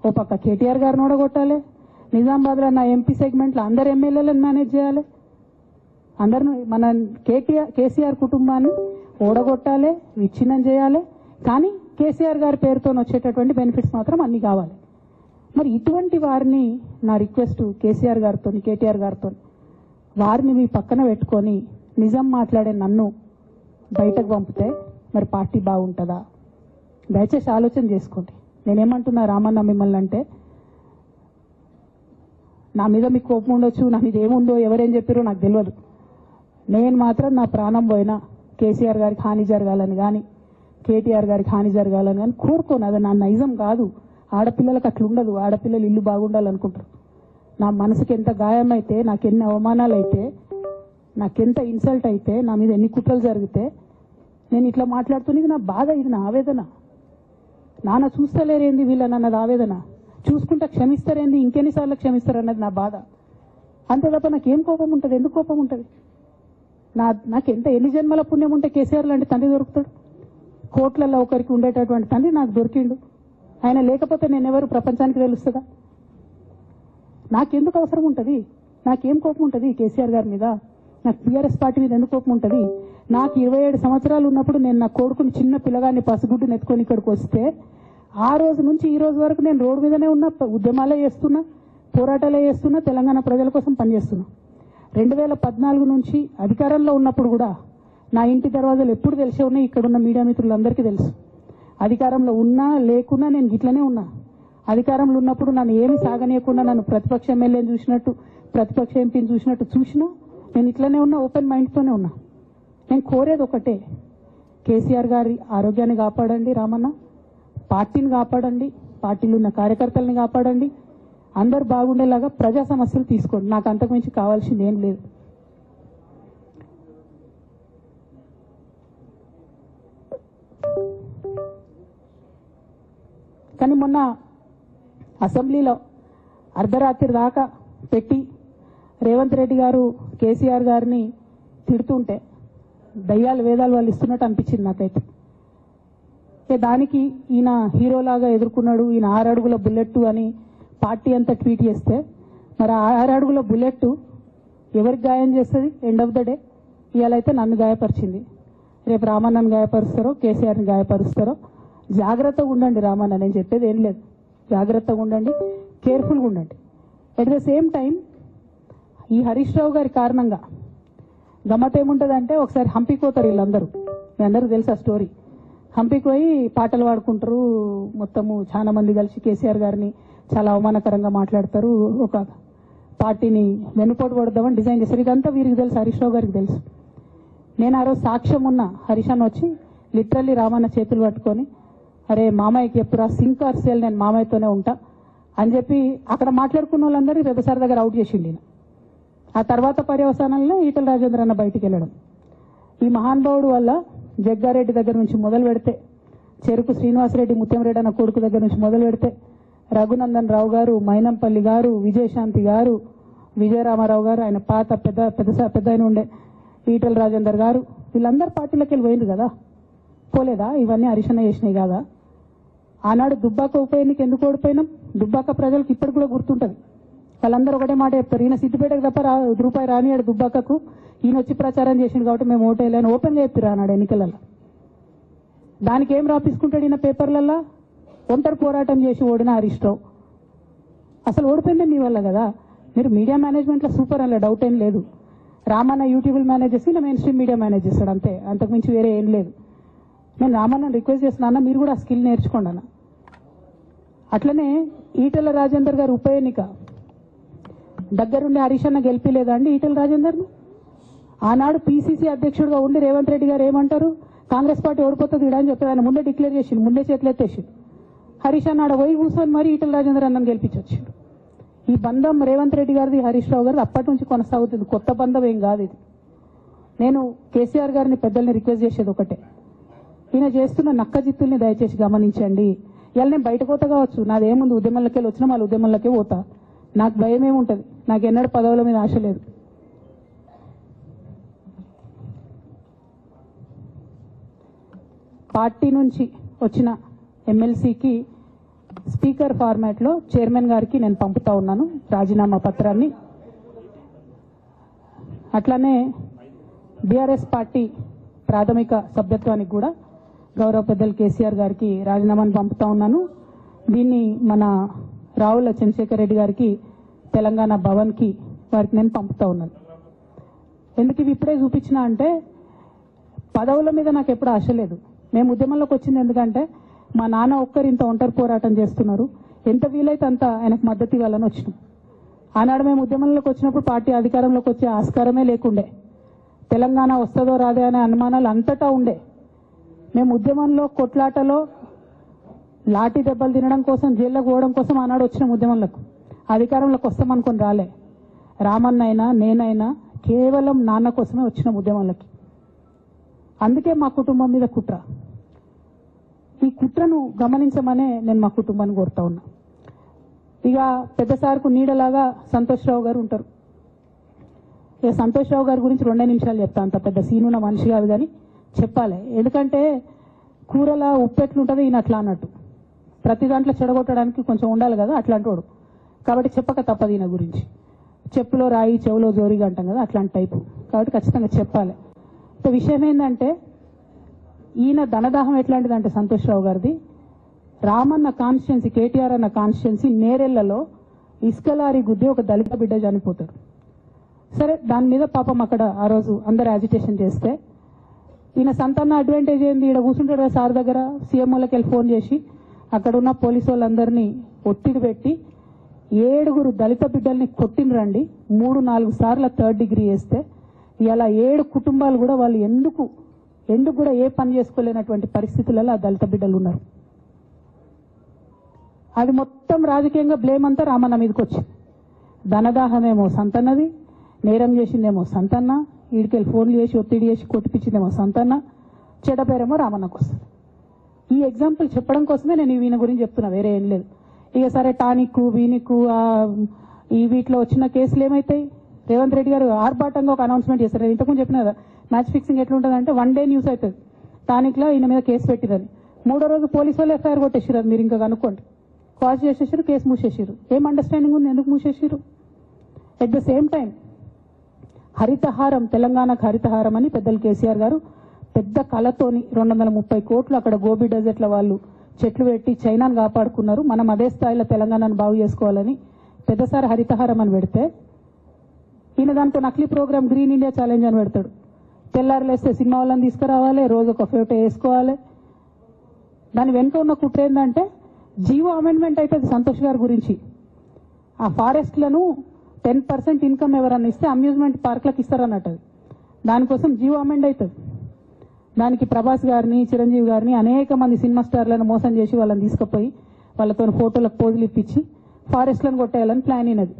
ఓ పక్క కేటీఆర్ గారిని ఓడగొట్టాలి, నిజామాబాద్లో నా ఎంపీ సెగ్మెంట్లో అందరు ఎమ్మెల్యేలను మేనేజ్ చేయాలి, అందరిని మన కేసీఆర్ కుటుంబాన్ని ఓడగొట్టాలి, విచ్ఛిన్నం చేయాలి. కానీ కేసీఆర్ గారి పేరుతో వచ్చేటటువంటి బెనిఫిట్స్ మాత్రం అన్ని కావాలి. మరి ఇటువంటి వారిని నా రిక్వెస్ట్ కేసీఆర్ గారితో, కేటీఆర్ గారితో, వారిని మీ పక్కన పెట్టుకొని నిజం మాట్లాడే నన్ను బయటకు పంపితే మరి పార్టీ బాగుంటుందా? దయచేసి ఆలోచన చేసుకోండి. నేనేమంటున్నా రామన్న మిమ్మల్ని అంటే, నా మీద మీకు కోపం ఉండొచ్చు, నా మీద ఏముందో ఎవరేం చెప్పారో నాకు తెలియదు. నేను మాత్రం నా ప్రాణం పోయినా కేసీఆర్ గారికి హాని జరగాలని కానీ కేటీఆర్ గారికి హాని జరగాలని కానీ కోరుకోను. అది నా నైజం కాదు. ఆడపిల్లలకు అట్లుండదు. ఆడపిల్లలు ఇల్లు బాగుండాలనుకుంటారు. నా మనసుకి ఎంత గాయమైతే, నాకెన్ని అవమానాలు అయితే, నాకెంత ఇన్సల్ట్ అయితే, నా మీద ఎన్ని కుట్రలు జరిగితే నేను ఇట్లా మాట్లాడుతున్నది నా బాధ, ఇది నా ఆవేదన. నాన్న చూస్తలేరేంది వీళ్ళని అన్నది ఆవేదన, చూసుకుంటా క్షమిస్తారేంది ఇంకెన్నిసార్లు క్షమిస్తారన్నది నా బాధ. అంతే తప్ప నాకేం కోపం ఉంటుంది? ఎందుకు కోపం ఉంటుంది? నాకెంత ఎన్ని జన్మల పుణ్యం ఉంటే కేసీఆర్ లాంటి తండ్రి దొరుకుతాడు? కోట్లలో ఒకరికి ఉండేటటువంటి తండ్రి నాకు దొరికిండు. ఆయన లేకపోతే నేనెవరు ప్రపంచానికి తెలుస్తుందా? నాకెందుకు అవసరం ఉంటుంది? నాకేం కోపం ఉంటుంది కేసీఆర్ గారి మీద? నాకు టీఆర్ఎస్ పార్టీ మీద ఎందుకు కోపం ఉంటుంది? నాకు 27 సంవత్సరాలు ఉన్నప్పుడు నేను నా కొడుకుని చిన్న పిల్లగాన్ని పసిగుడ్డుని ఎత్తుకొని ఇక్కడికి వస్తే ఆ రోజు నుంచి ఈ రోజు వరకు నేను రోడ్డు మీదనే ఉన్నా, ఉద్యమాలే చేస్తున్నా, పోరాటాలే చేస్తున్నా, తెలంగాణ ప్రజల కోసం పనిచేస్తున్నా. 2014 నుంచి అధికారంలో ఉన్నప్పుడు కూడా నా ఇంటి దర్వాజాలు ఎప్పుడు తెలిసే ఉన్నాయి. ఇక్కడున్న మీడియా మిత్రులందరికీ తెలుసు. అధికారంలో ఉన్నా లేకున్నా నేను ఇట్లనే ఉన్నా. అధికారంలో ఉన్నప్పుడు నన్ను ఏమి సాగనీయకుండా నన్ను ప్రతిపక్ష ఎమ్మెల్యేని చూసినట్టు, ప్రతిపక్ష ఎంపీని చూసినట్టు చూసినా నేను ఇట్లనే ఉన్నా, ఓపెన్ మైండ్తోనే ఉన్నా. నేను కోరేది ఒకటే, కేసీఆర్ గారి ఆరోగ్యాన్ని కాపాడండి రామన్న, పార్టీని కాపాడండి, పార్టీలో ఉన్న కార్యకర్తల్ని కాపాడండి, అందరు బాగుండేలాగా ప్రజా సమస్యలు తీసుకోండి. నాకు అంతకుమించి కావాల్సింది ఏం లేదు. కానీ మొన్న అసెంబ్లీలో అర్ధరాత్రి దాకా పెట్టి రేవంత్ రెడ్డి గారు కేసీఆర్ గారిని తిడుతుంటే దయ్యాలు వేదాలు వాళ్ళు ఇస్తున్నట్టు అనిపించింది నాకైతే. దానికి ఈయన హీరోలాగా ఎదుర్కొన్నాడు, ఈయన 6 అడుగుల బుల్లెట్ అని పార్టీ అంతా ట్వీట్ చేస్తే, మరి 6 అడుగుల బుల్లెట్ ఎవరికి గాయం చేస్తుంది? ఎండ్ ఆఫ్ ద డే ఇవాళైతే నన్ను గాయపరిచింది, రేపు రామన్నను గాయపరుస్తారో కేసీఆర్ని గాయపరుస్తారో. జాగ్రత్తగా ఉండండి రామన్న, నేను చెప్పేది ఏం లేదు. జాగ్రత్తగా ఉండండి, కేర్ఫుల్గా ఉండండి. అట్ ద సేమ్ టైం ఈ హరీష్ రావు గారి కారణంగా గమ్మత్ ఏముంటుందంటే, ఒకసారి హంపీకి పోతారు వీళ్ళందరూ, మీ అందరికీ తెలుసు ఆ స్టోరీ. హంపీకి పోయి పాటలు పాడుకుంటారు, మొత్తము చాలా మంది కలిసి కేసీఆర్ గారిని చాలా అవమానకరంగా మాట్లాడతారు, ఒక పార్టీని వెన్నుపోటు పడదామని డిజైన్ చేస్తారు. ఇదంతా వీరికి తెలుసు, హరీష్ రావు గారికి తెలుసు. నేను ఆ రోజు సాక్ష్యం ఉన్న హరీష్ అన్న వచ్చి లిటరల్లీ రామన్న చేతులు పట్టుకొని, అరే మామయ్యకి ఎప్పుడు సింక్ ఆర్ సేల్, నేను మామయ్యతోనే ఉంటా అని చెప్పి అక్కడ మాట్లాడుకున్న వాళ్ళందరూ రెడ్డిసార్ దగ్గర అవుట్ చేసిండి. ఆ తర్వాత పర్యవసానంలో ఈటల రాజేంద్ర అన్న బయటికి వెళ్ళడం. ఈ మహానుభావుడు వల్ల జగ్గారెడ్డి దగ్గర నుంచి మొదలు పెడితే, చెరుకు శ్రీనివాసరెడ్డి ముత్యంరెడ్డి అన్న కొడుకు దగ్గర నుంచి మొదలు పెడితే, రఘునందన్ రావు గారు, మైనంపల్లి గారు, విజయశాంతి గారు, విజయరామారావు గారు, ఆయన పాత పెద్ద ఆయన ఉండే ఈటల రాజేందర్ గారు, వీళ్ళందరూ పార్టీలోకి వెళ్ళి పోయింది కదా, పోలేదా? ఇవన్నీ హరీషన్న చేసినాయి కాదా? ఆనాడు దుబ్బాక ఉప ఎన్నిక ఎందుకు ఓడిపోయినాం? దుబ్బాక ప్రజలకు ఇప్పటికి కూడా గుర్తుంటుంది. వాళ్ళందరూ ఒకటే మాట చెప్తారు, ఈయన సిద్దిపేటకు తప్ప రూపాయి రానియాడు దుబ్బాకకు, ఈయన వచ్చి ప్రచారం చేసింది కాబట్టి మేము ఓటేయాలని ఓపెన్గా చెప్పారు ఆనాడు ఎన్నికలలో. దానికి ఏం రాపించుకుంటాడు ఈయన పేపర్లల్లో? ఒంటరి పోరాటం చేసి ఓడిన హరీష్ రావు. అసలు ఓడిపోయిందే మీ వల్ల కదా. మీరు మీడియా మేనేజ్మెంట్లో సూపర్ అలా డౌట్ ఏం లేదు. రామన్న యూట్యూబ్ మేనేజ్ చేసి ఈయన మెయిన్ స్ట్రీమ్ మీడియా మేనేజ్ చేస్తాడు, అంతే, అంతకుమించి వేరే ఏం లేదు. నేను రామన్నని రిక్వెస్ట్ చేస్తున్నా, మీరు కూడా ఆ స్కిల్ నేర్చుకోండి అన్న. అట్లనే ఈటల రాజేందర్ గారు ఉప ఎన్నిక దగ్గరుండి హరీష్ అన్న గెలిపిలేదా అండి ఈటల రాజేందర్ను? ఆనాడు పీసీసీ అధ్యక్షుడిగా ఉండి రేవంత్ రెడ్డి గారు ఏమంటారు, కాంగ్రెస్ పార్టీ ఓడిపోతుంది ఇడా అని చెప్పి ఆయన ముందే డిక్లేర్ చేసిండు, ముందే చేతులు ఎత్తేసిండు. హరీష్ అన్న ఆడ పోయి కూర్చొని మరి ఈటల రాజేందర్ అన్నను గెలిపించొచ్చిండు. ఈ బంధం రేవంత్ రెడ్డి గారిది హరీష్ రావు గారిది అప్పటి నుంచి కొనసాగుతుంది, కొత్త బంధం ఏం కాదు ఇది. నేను కేసీఆర్ గారిని పెద్దల్ని రిక్వెస్ట్ చేసేది ఒకటే, ఈయన చేస్తున్న నక్కజిత్తుల్ని దయచేసి గమనించండి. ఇవాళ నేను బయట పోతా కావచ్చు, నాదేముంది, ఉద్యమంలోకి వెళ్ళి వచ్చినా మళ్ళీ ఉద్యమంలోకే పోతా, నాకు భయం ఏముంటుంది, నాకు ఎన్నడూ పదవుల మీద ఆశ లేదు. పార్టీ నుంచి వచ్చిన ఎమ్మెల్సీకి స్పీకర్ ఫార్మాట్ లో చైర్మన్ గారికి నేను పంపుతా ఉన్నాను రాజీనామా పత్రాన్ని. అట్లానే బీఆర్ఎస్ పార్టీ ప్రాథమిక సభ్యత్వానికి కూడా గౌరవ పెద్దలు కేసీఆర్ గారికి రాజీనామాను పంపుతా ఉన్నాను. దీన్ని మన రావుల చంద్రశేఖర్ రెడ్డి గారికి తెలంగాణ భవన్ కి వారికి నేను పంపుతా ఉన్నాను. ఎందుకు ఇవి ఇప్పుడే చూపించినా అంటే పదవుల మీద నాకు ఎప్పుడు ఆశ లేదు. మేము ఉద్యమంలోకి వచ్చింది ఎందుకంటే మా నాన్న ఒక్కరు ఇంత ఒంటరి పోరాటం చేస్తున్నారు, ఎంత వీలైతే అంత ఆయనకు మద్దతు ఇవ్వాలని వచ్చినాం. ఆనాడు మేము ఉద్యమంలోకి వచ్చినప్పుడు పార్టీ అధికారంలోకి వచ్చే ఆస్కారమే లేకుండే. తెలంగాణ వస్తుందో రాదే అనే అనుమానాలు అంతటా ఉండే. మేము ఉద్యమంలో కొట్లాటలో లాఠీ దెబ్బలు తినడం కోసం, జైల్లోకి పోవడం కోసం ఆనాడు వచ్చినాం ఉద్యమంలోకి. అధికారంలోకి వస్తామనుకొని రాలే. రామన్న అయినా నేనైనా కేవలం నాన్న కోసమే వచ్చినాం ఉద్యమంలోకి. అందుకే మా కుటుంబం మీద కుట్ర. ఈ కుట్రను గమనించమనే నేను మా కుటుంబాన్ని కోరుతా ఉన్నా. ఇక పెద్ద సార్కు నీడలాగా సంతోష్ రావు గారు ఉంటారు. ఇక సంతోష్ రావు గారి గురించి 2 నిమిషాలు చెప్తా. అంత పెద్ద సీనున్న మనిషి కాదు కానీ చెప్పాలి. ఎందుకంటే కూరల ఉప్పెట్లుంటుంది ఈయన అట్లా అన్నట్టు. ప్రతి దాంట్లో చెడగొట్టడానికి కొంచెం ఉండాలి కదా, అట్లాంటి వాడు. కాబట్టి చెప్పక తప్పదు ఈయన గురించి. చెప్పులో రాయి చెవులో జోరిగా అంటాం కదా, అట్లాంటి టైపు. కాబట్టి ఖచ్చితంగా చెప్పాలి. విషయం ఏంటంటే ఈయన ధనదాహం ఎట్లాంటిదంటే సంతోష్ రావు గారిది, రామన్న కాన్స్టిట్యున్సీ, కేటీఆర్ అన్న కాన్స్టిట్యున్సీ నేరెళ్లలో ఇసుక లారీ గుద్ది ఒక దళిత బిడ్డ చనిపోతారు. సరే, దాని మీద పాపం అక్కడ ఆ రోజు అందరు యాజిటేషన్ చేస్తే ఈయన సంతాన అడ్వాంటేజ్ ఏంది, ఈడ కూర్చుంటాడు కదా సార్ దగ్గర, సీఎంఓలకి వెళ్ళి ఫోన్ చేసి అక్కడ ఉన్న పోలీసు వాళ్ళందరినీ ఒత్తిడి పెట్టి 7 దళిత బిడ్డల్ని కొట్టినరండి. 3-4 సార్లు 3rd డిగ్రీ వేస్తే ఇలా 7 కుటుంబాలు కూడా వాళ్ళు ఎందుకు కూడా ఏ పని చేసుకోలేనటువంటి పరిస్థితులలో ఆ దళిత బిడ్డలు ఉన్నారు. అది మొత్తం రాజకీయంగా బ్లేమ్ అంతా రామన్న మీదకి వచ్చింది. ధనదాహమేమో సంతన్నది, నేరం చేసిందేమో సంతన్న, ఈడికెళ్ళి ఫోన్లు చేసి ఒత్తిడి చేసి కొట్టిపించిందేమో సంతన్న, చెడ్డ పేరేమో రామన్నకు వస్తుంది. ఈ ఎగ్జాంపుల్ చెప్పడం కోసమే నేను ఈయన గురించి చెప్తున్నా, వేరే ఏం లేదు. ఇక సరే టానిక్ వీనిక్ ఈ వీటిలో వచ్చిన కేసులు ఏమైతాయి? రేవంత్ రెడ్డి గారు ఆర్భాటంగా ఒక అనౌన్స్మెంట్ చేస్తారు. నేను ఇంతకుముందు చెప్పిన కదా, మ్యాచ్ ఫిక్సింగ్ ఎట్లుంటుందంటే 1 డే న్యూస్ అవుతుంది. టానిక్లో ఈయన మీద కేసు పెట్టిరని 3వ రోజు పోలీసు వాళ్ళు ఎఫ్ఐఆర్ కొట్టేసారు. మీరు ఇంకా కనుక్కోండి. కాజ్ చేసేసారు, కేసు మూసేసారు. ఏం అండర్స్టాండింగ్ ఉంది, ఎందుకు మూసేసారు? At the same time Harithaharam, తెలంగాణకు హరితహారం అని పెద్దలు కేసీఆర్ గారు పెద్ద కళతోని 230 కోట్లు అక్కడ గోబీ డెజర్ట్ల వాళ్ళు చెట్లు పెట్టి చైనాను కాపాడుకున్నారు. మనం అదే స్థాయిలో తెలంగాణను బాగు చేసుకోవాలని పెద్దసారి హరితహారం అని పెడితే ఈయన దాంతో నకిలీ ప్రోగ్రామ్ గ్రీన్ ఇండియా ఛాలెంజ్ అని పెడతాడు. తెల్లారులేస్తే సినిమా వాళ్ళని తీసుకురావాలి, రోజు ఒక ఫోటో వేసుకోవాలి. దాని వెనుక ఉన్న కుట్ర ఏంటంటే జీవో అమెండ్మెంట్ అవుతుంది సంతోష్ గారి గురించి. ఆ ఫారెస్ట్లను 10% ఇన్కమ్ ఎవరన్నా ఇస్తే అమ్యూజ్మెంట్ పార్క్లకు ఇస్తారన్నట్టు. దానికోసం జీవో అమెండ్ అవుతుంది. దానికి ప్రభాస్ గారిని, చిరంజీవి గారిని, అనేక మంది సినిమా స్టార్లను మోసం చేసి వాళ్ళని తీసుకుపోయి వాళ్ళతో ఫోటోలకు పోజులు ఇప్పించి ఫారెస్ట్లను కొట్టేయాలని ప్లాన్ అయినది.